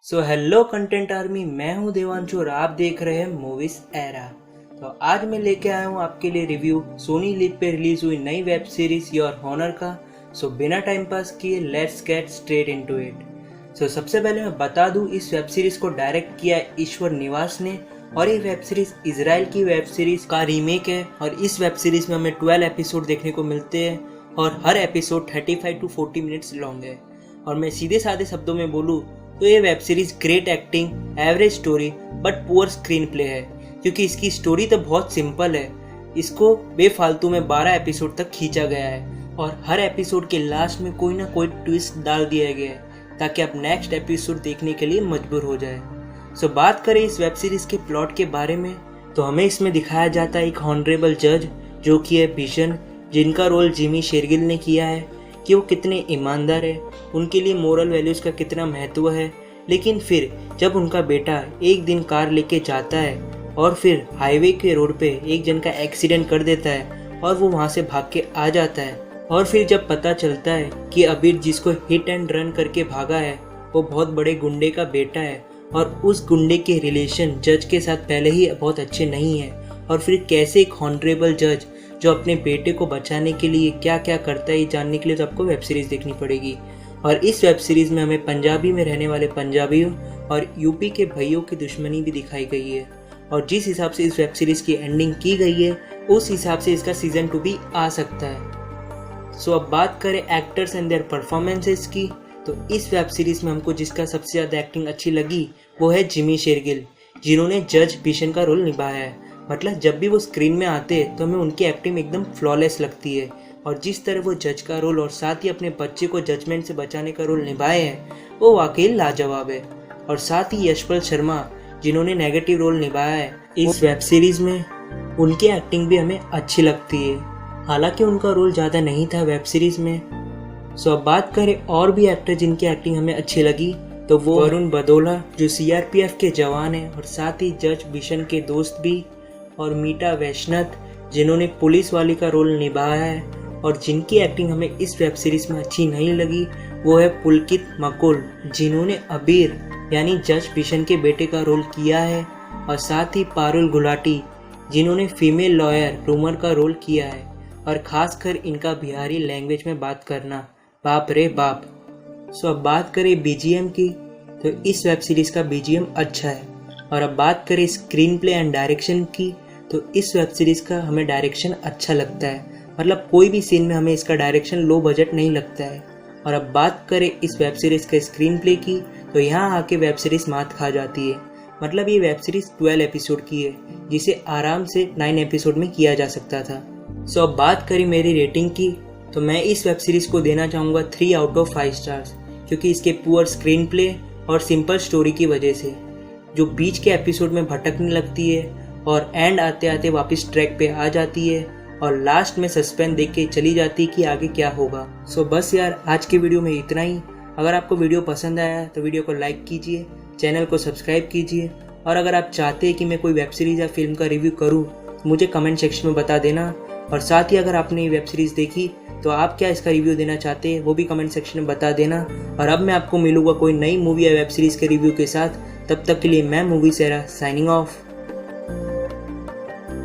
Hello content army, मैं हूं देवांशु और आप देख रहे हैं मूवीज एरा। तो आज मैं लेके आया हूं आपके लिए रिव्यू सोनी लिव पे रिलीज हुई नई वेब सीरीज योर हॉनर का। बिना टाइम पास किए let's get straight into it. सबसे पहले मैं बता दूं, इस वेब सीरीज को डायरेक्ट किया है ईश्वर निवास ने और ये वेब सीरीज इजराइल की वेब सीरीज का रीमेक है। और इस वेब सीरीज में हमें 12 एपिसोड देखने को मिलते हैं और हर एपिसोड 35 to 40 मिनट्स लॉन्ग है। और मैं सीधे साधे शब्दों में बोलूँ तो ये web series great acting, average story but poor screen play है, क्योंकि इसकी स्टोरी तो बहुत सिंपल है। इसको बेफालतू में 12 एपिसोड तक खींचा गया है और हर एपिसोड के लास्ट में कोई ना कोई ट्विस्ट डाल दिया गया है ताकि आप नेक्स्ट एपिसोड देखने के लिए मजबूर हो जाए। बात करें इस वेब सीरीज के प्लॉट के बारे में तो हमें इसमें दिखाया जाता है एक हॉनरेबल जज जो कि है भीषण, जिनका रोल जिमी शेरगिल ने किया है, कि वो कितने ईमानदार है, उनके लिए मोरल वैल्यूज़ का कितना महत्व है। लेकिन फिर जब उनका बेटा एक दिन कार लेके जाता है और फिर हाईवे के रोड पे एक जन का एक्सीडेंट कर देता है और वो वहाँ से भाग के आ जाता है, और फिर जब पता चलता है कि अबीर जिसको हिट एंड रन करके भागा है वो बहुत बड़े गुंडे का बेटा है और उस गुंडे के रिलेशन जज के साथ पहले ही बहुत अच्छे नहीं है, और फिर कैसे एक हॉनरेबल जज जो अपने बेटे को बचाने के लिए क्या क्या करता है ये जानने के लिए तो आपको वेब सीरीज़ देखनी पड़ेगी। और इस वेब सीरीज़ में हमें पंजाबी में रहने वाले पंजाबियों और यूपी के भाइयों की दुश्मनी भी दिखाई गई है। और जिस हिसाब से इस वेब सीरीज़ की एंडिंग की गई है उस हिसाब से इसका सीज़न 2 भी आ सकता है। अब बात करें एक्टर्स एंड देयर परफॉर्मेंसेस की, तो इस वेब सीरीज़ में हमको जिसका सबसे ज़्यादा एक्टिंग अच्छी लगी वो है जिमी शेरगिल, जिन्होंने जज भीषण का रोल निभाया है। मतलब जब भी वो स्क्रीन में आते हैं तो हमें उनकी एक्टिंग एकदम फ्लॉलेस लगती है, और जिस तरह वो जज का रोल और साथ ही अपने बच्चे को जजमेंट से बचाने का रोल निभाए हैं वो वाकई लाजवाब है। और साथ ही यशपाल शर्मा जिन्होंने नेगेटिव रोल निभाया है इस वेब सीरीज में, उनकी एक्टिंग भी हमें अच्छी लगती है, हालांकि उनका रोल ज़्यादा नहीं था वेब सीरीज में। अब बात करें और भी एक्टर जिनकी एक्टिंग हमें अच्छी लगी तो वो वरुण बदोला जो CRPF के जवान हैं और साथ ही जज भीषण के दोस्त भी, और मीटा वैष्णव जिन्होंने पुलिस वाली का रोल निभाया है। और जिनकी एक्टिंग हमें इस वेब सीरीज में अच्छी नहीं लगी वो है पुलकित मकुल, जिन्होंने अबीर यानी जज भीषण के बेटे का रोल किया है, और साथ ही पारुल गुलाटी जिन्होंने फीमेल लॉयर रूमर का रोल किया है। और ख़ासकर इनका बिहारी लैंग्वेज में बात करना, बाप रे बाप। अब बात करें BGM की तो इस वेब सीरीज़ का BGM अच्छा है। और अब बात करें स्क्रीन प्ले एंड डायरेक्शन की तो इस वेब सीरीज़ का हमें डायरेक्शन अच्छा लगता है, मतलब कोई भी सीन में हमें इसका डायरेक्शन लो बजट नहीं लगता है। और अब बात करें इस वेब सीरीज़ के स्क्रीन प्ले की तो यहाँ आके वेब सीरीज़ मात खा जाती है। मतलब ये वेब सीरीज़ 12 एपिसोड की है जिसे आराम से 9 एपिसोड में किया जा सकता था। अब बात करें मेरी रेटिंग की तो मैं इस वेब सीरीज़ को देना चाहूँगा 3 out of 5 स्टार्स, क्योंकि इसके पुअर स्क्रीन प्ले और सिंपल स्टोरी की वजह से जो बीच के एपिसोड में भटकने लगती है और एंड आते आते वापस ट्रैक पे आ जाती है और लास्ट में सस्पेंस देख के चली जाती है कि आगे क्या होगा। बस यार, आज के वीडियो में इतना ही। अगर आपको वीडियो पसंद आया तो वीडियो को लाइक कीजिए, चैनल को सब्सक्राइब कीजिए, और अगर आप चाहते हैं कि मैं कोई वेब सीरीज़ या फिल्म का रिव्यू करूँ तो मुझे कमेंट सेक्शन में बता देना। और साथ ही अगर आपने ये वेब सीरीज़ देखी तो आप क्या इसका रिव्यू देना चाहते हैं वो भी कमेंट सेक्शन में बता देना। और अब मैं आपको मिलूँगा कोई नई मूवी या वेब सीरीज़ के रिव्यू के साथ। तब तक के लिए मैं मूवी सेरा साइनिंग ऑफ।